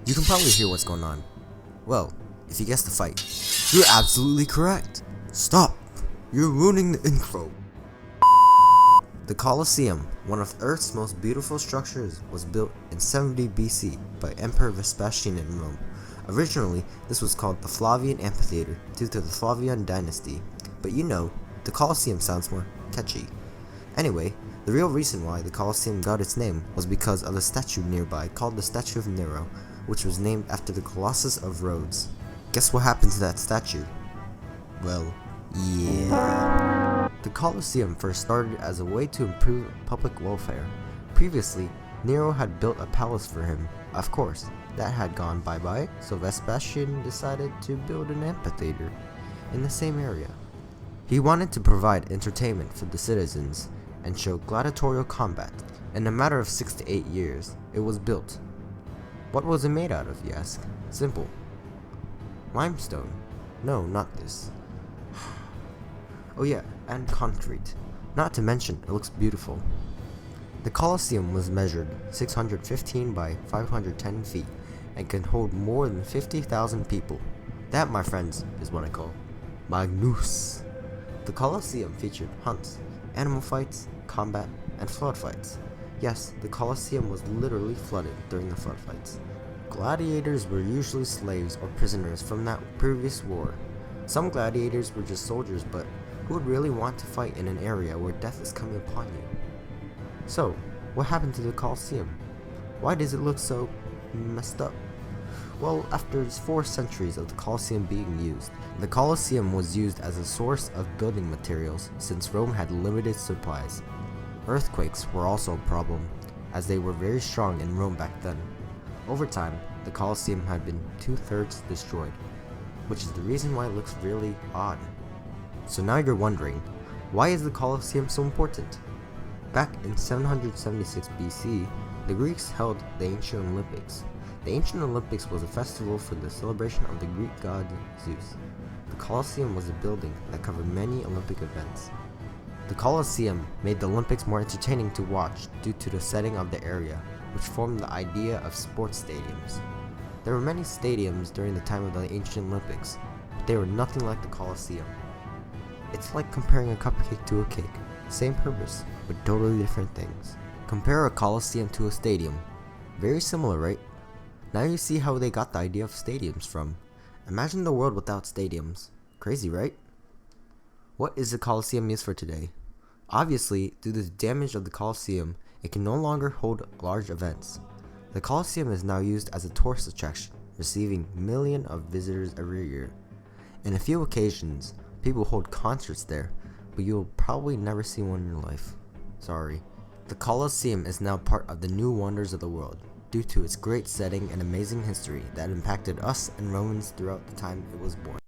You can probably hear what's going on. Well, if you guessed the fight, you're absolutely correct. Stop! You're ruining the intro. The Colosseum, one of Earth's most beautiful structures, was built in 70 BC by Emperor Vespasian in Rome. Originally, this was called the Flavian Amphitheater due to the Flavian dynasty, but you know, the Colosseum sounds more catchy. Anyway, the real reason why the Colosseum got its name was because of a statue nearby called the Statue of Nero, which was named after the Colossus of Rhodes. Guess what happened to that statue? Well, yeah. The Colosseum first started as a way to improve public welfare. Previously, Nero had built a palace for him. Of course, that had gone bye-bye, so Vespasian decided to build an amphitheater in the same area. He wanted to provide entertainment for the citizens and show gladiatorial combat. In a matter of 6 to 8 years, it was built. What was it made out of, you ask? Simple. Limestone. No, not this. Oh yeah, and concrete. Not to mention, it looks beautiful. The Colosseum was measured 615 by 510 feet and can hold more than 50,000 people. That, my friends, is what I call Magnus. The Colosseum featured hunts, animal fights, combat, and flood fights. Yes, the Colosseum was literally flooded during the flood fights. Gladiators were usually slaves or prisoners from that previous war. Some gladiators were just soldiers, but who would really want to fight in an area where death is coming upon you? So, what happened to the Colosseum? Why does it look so messed up? Well, after 4 centuries of the Colosseum being used, the Colosseum was used as a source of building materials since Rome had limited supplies. Earthquakes were also a problem, as they were very strong in Rome back then. Over time, the Colosseum had been 2/3 destroyed, which is the reason why it looks really odd. So now you're wondering, why is the Colosseum so important? Back in 776 BC, the Greeks held the Ancient Olympics. The Ancient Olympics was a festival for the celebration of the Greek god Zeus. The Colosseum was a building that covered many Olympic events. The Colosseum made the Olympics more entertaining to watch due to the setting of the area, which formed the idea of sports stadiums. There were many stadiums during the time of the Ancient Olympics, but they were nothing like the Colosseum. It's like comparing a cupcake to a cake. Same purpose, but totally different things. Compare a Colosseum to a stadium. Very similar, right? Now you see how they got the idea of stadiums from. Imagine the world without stadiums. Crazy, right? What is the Colosseum used for today? Obviously, due to the damage of the Colosseum, it can no longer hold large events. The Colosseum is now used as a tourist attraction, receiving millions of visitors every year. In a few occasions, people hold concerts there, but you'll probably never see one in your life. Sorry. The Colosseum is now part of the new wonders of the world, due to its great setting and amazing history that impacted us and Romans throughout the time it was born.